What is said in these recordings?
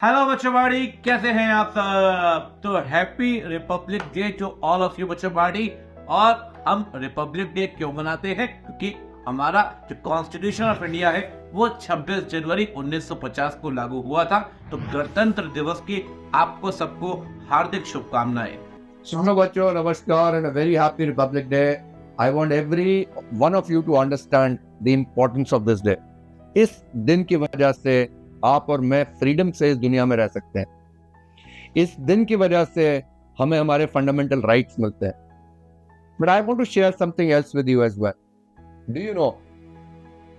Hello बच्चों, कैसे हैं आप सब? तो happy republic day to all of you बच्चों। और हम रिपब्लिक डे क्यों मनाते हैं? क्योंकि हमारा जो कॉन्स्टिट्यूशन ऑफ इंडिया है वो 26 जनवरी 1950 को लागू हुआ था। तो गणतंत्र दिवस की आपको सबको हार्दिक शुभकामनाएं। Hello, बच्चों, नमस्कार and a very happy Republic Day. I want every one of you to understand the importance of this day. इस दिन की वजह से आप और मैं फ्रीडम से इस दुनिया में रह सकते हैं। इस दिन की वजह से हमें हमारे फंडामेंटल राइट्स मिलते हैं। But I want to share something else with you as well. Do you know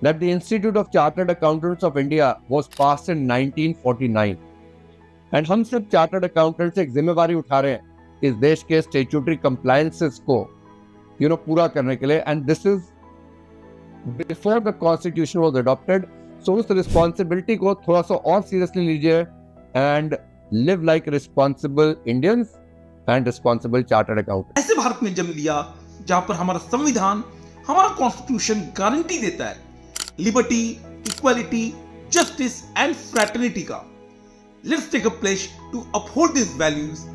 that the Institute of Chartered Accountants of India was passed in 1949? And हम सब चार्टर्ड अकाउंटेंट्स एक जिम्मेवारी उठा रहे हैं इस देश के स्टैट्यूटरी कंप्लायंसेस को पूरा करने के लिए। And this is before the constitution was adopted. So उस रिस्पॉन्सिबिलिटी को थोड़ा सा और सीरियसली लीजिए and live like responsible Indians and responsible chartered accountant. ऐसे भारत में जन्म लिया जहां पर हमारा संविधान, हमारा कॉन्स्टिट्यूशन गारंटी देता है liberty, equality, justice and fraternity का। Let's take a pledge to uphold this values.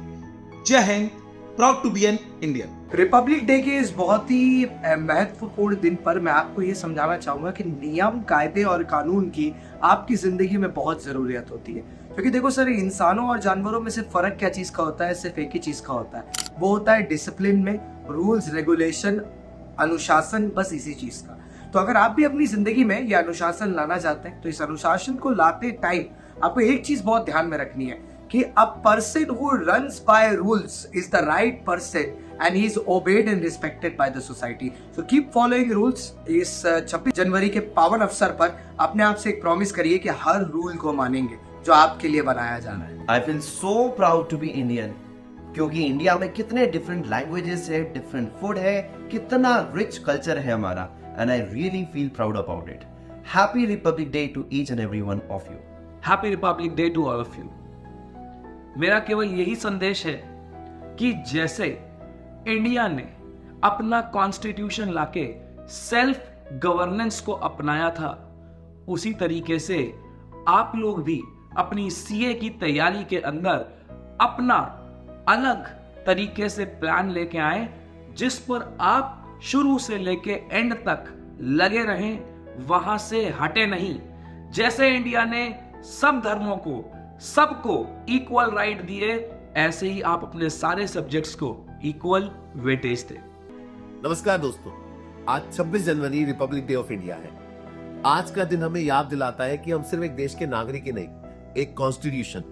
Jai Hind, proud to be an Indian. Republic day के इस बहुत ही महत्वपूर्ण दिन पर मैं आपको ये समझाना चाहूँगा कि नियम, कायदे और कानून की आपकी ज़िंदगी में बहुत ज़रूरत होती है। क्योंकि देखो सर, इंसानों और जानवरों में सिर्फ फ़र्क क्या चीज़ का होता है? सिर्फ एक ही चीज़ का होता है, वो होता है डिसिप्लिन में, रूल्स, रेगुलेशन, अनुशासन, बस इसी चीज़ का। तो अगर आप भी अपनी ज़िंदगी में ये अनुशासन लाना चाहते हैं तो इस अनुशासन को लाते टाइम आपको एक चीज़ बहुत ध्यान में रखनी है कि a person who runs by rules is the right person and he is obeyed and respected by the society. So keep following rules. इस 26 जनवरी के पावन अवसर पर अपने आप से एक प्रॉमिस करिए कि हर रूल को मानेंगे जो आपके लिए बनाया जा रहा है। I feel so proud to be Indian, क्योंकि इंडिया में कितने डिफरेंट लैंग्वेजेस है, डिफरेंट फूड है, कितना रिच कल्चर है हमारा, and I really feel proud about it. Happy Republic Day to each and every one of you. Happy republic day to all of you. मेरा केवल यही संदेश है कि जैसे इंडिया ने अपना कॉन्स्टिट्यूशन लाके सेल्फ गवर्नेंस को अपनाया था, उसी तरीके से आप लोग भी अपनी सीए की तैयारी के अंदर अपना अलग तरीके से प्लान लेके आए, जिस पर आप शुरू से लेके एंड तक लगे रहें, वहां से हटे नहीं। जैसे इंडिया ने सब धर्मों को, सबको इक्वल राइट दिए, ऐसे ही आप अपने सारे सब्जेक्ट्स को इक्वल वेटेज दें। नमस्कार दोस्तों, आज 26 जनवरी रिपब्लिक डे ऑफ इंडिया है। आज का दिन हमें याद दिलाता है कि हम सिर्फ एक देश के नागरिक ही नहीं, एक कॉन्स्टिट्यूशन,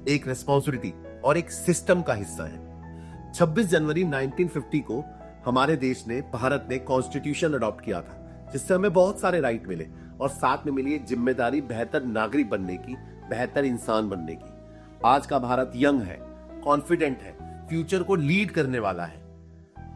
एक रिस्पॉन्सिबिलिटी और एक सिस्टम का हिस्सा है। 26 जनवरी 1950 को हमारे देश ने, भारत ने कॉन्स्टिट्यूशन अडॉप्ट किया था, जिससे हमें बहुत सारे राइट मिले और साथ में मिली एक जिम्मेदारी बेहतर नागरिक बनने की, बेहतर इंसान बनने की। आज का भारत यंग है, कॉन्फिडेंट है, फ्यूचर को लीड करने वाला है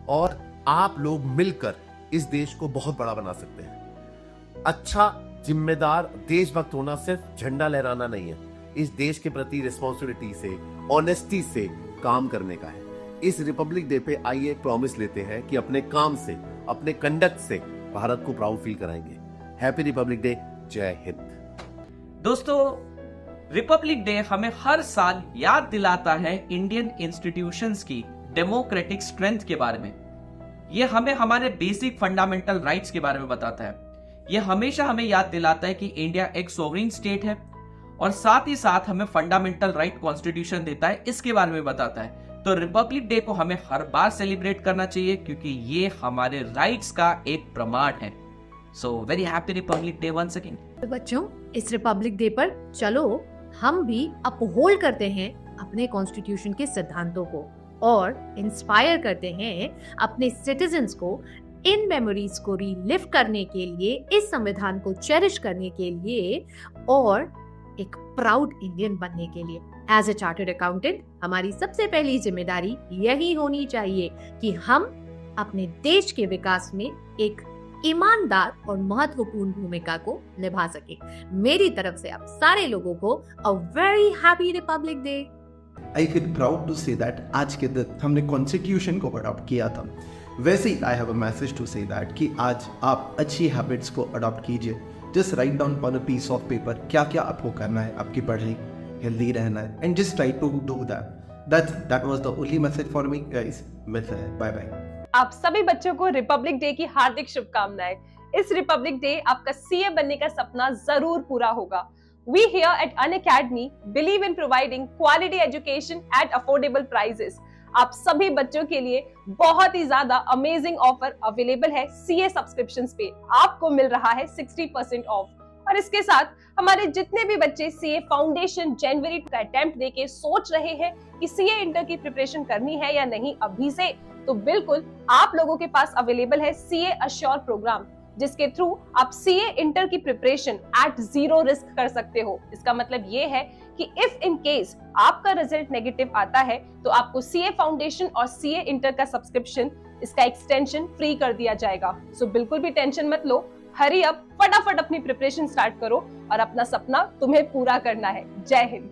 और आप लोग मिलकर इस देश को बहुत बड़ा बना सकते हैं। अच्छा जिम्मेदार देशभक्त होना सिर्फ झंडा लहराना नहीं है, इस देश के प्रति रिस्पॉन्सिबिलिटी से, ऑनेस्टी से काम करने का है। इस रिपब्लिक डे पे आइए एक प्रॉमिस लेते हैं कि अपने काम से, अपने कंडक्ट से भारत को प्राउड फील कराएंगे। हैप्पी रिपब्लिक डे, जय हिंद। दोस्तों, रिपब्लिक डे हमें हर साल याद दिलाता है इंडियन इंस्टीट्यूशंस की डेमोक्रेटिक स्ट्रेंथ के बारे में। यह हमें हमारे बेसिक फंडामेंटल राइट्स के बारे में बताता है। यह हमेशा हमें याद दिलाता है कि इंडिया एक सोवरेन स्टेट है और साथ ही साथ हमें फंडामेंटल राइट कॉन्स्टिट्यूशन देता है, इसके बारे में बताता है। तो रिपब्लिक डे को हमें हर बार सेलिब्रेट करना चाहिए क्योंकि ये हमारे राइट्स का एक प्रमाण है। So very happy republic day once again. तो बच्चों, इस रिपब्लिक डे पर चलो हम भी अपहोल्ड करते हैं अपने कॉन्स्टिट्यूशन के सिद्धांतों को और इंस्पायर करते हैं अपने सिटीजन्स को इन मेमोरीज को रीलिव करने के लिए, इस संविधान को चेरिश करने के लिए और एक प्राउड इंडियन बनने के लिए। एज ए चार्टर्ड अकाउंटेंट हमारी सबसे पहली जिम्मेदारी यही होनी चाहिए कि हम अपने देश के विकास में एक ईमानदार और महत्वपूर्ण भूमिका को निभा सके। मेरी तरफ से आप सारे लोगों को a very happy republic day. I feel proud to say that आज के दिन हमने कॉन्स्टिट्यूशन को अडॉप्ट किया था। वैसे ही I have a message to say that कि आज आप अच्छी हैबिट्स को अडॉप्ट कीजिए। Just write down on a piece of paper क्या क्या आपको करना है आपकी पढ़ाई हेल्दी रहना है, and just try to do that was the only message for me guys. Bye bye. आप सभी बच्चों को रिपब्लिक डे की हार्दिक शुभकामनाएं। इस रिपब्लिक डे आपका सीए बनने का सपना जरूर पूरा होगा। We here at Unacademy believe in providing quality education at affordable prices. आप सभी बच्चों के लिए बहुत ही ज्यादा अमेजिंग ऑफर अवेलेबल है सीए सब्सक्रिप्शंस पे। आपको मिल रहा है 60% ऑफ। और इसके साथ हमारे जितने भी बच्चे सीए फाउंडेशन जनवरी का अटेम्प्ट देके सोच रहे हैं कि सीए इंटर की प्रिपरेशन करनी है या नहीं अभी से, तो बिल्कुल आप लोगों के पास अवेलेबल है सीए अश्योर प्रोग्राम, जिसके थ्रू आप सीए इंटर की प्रिपरेशन एट 0 रिस्क कर सकते हो। इसका मतलब ये है कि इफ इन केस आपका रिजल्ट नेगेटिव आता है तो आपको सीए फाउंडेशन और सीए इंटर का सब्सक्रिप्शन, इसका एक्सटेंशन फ्री कर दिया जाएगा। सो बिल्कुल भी टेंशन मत लो, हरी अप, फटाफट अपनी प्रिपरेशन स्टार्ट करो और अपना सपना तुम्हें पूरा करना है। जय हिंद।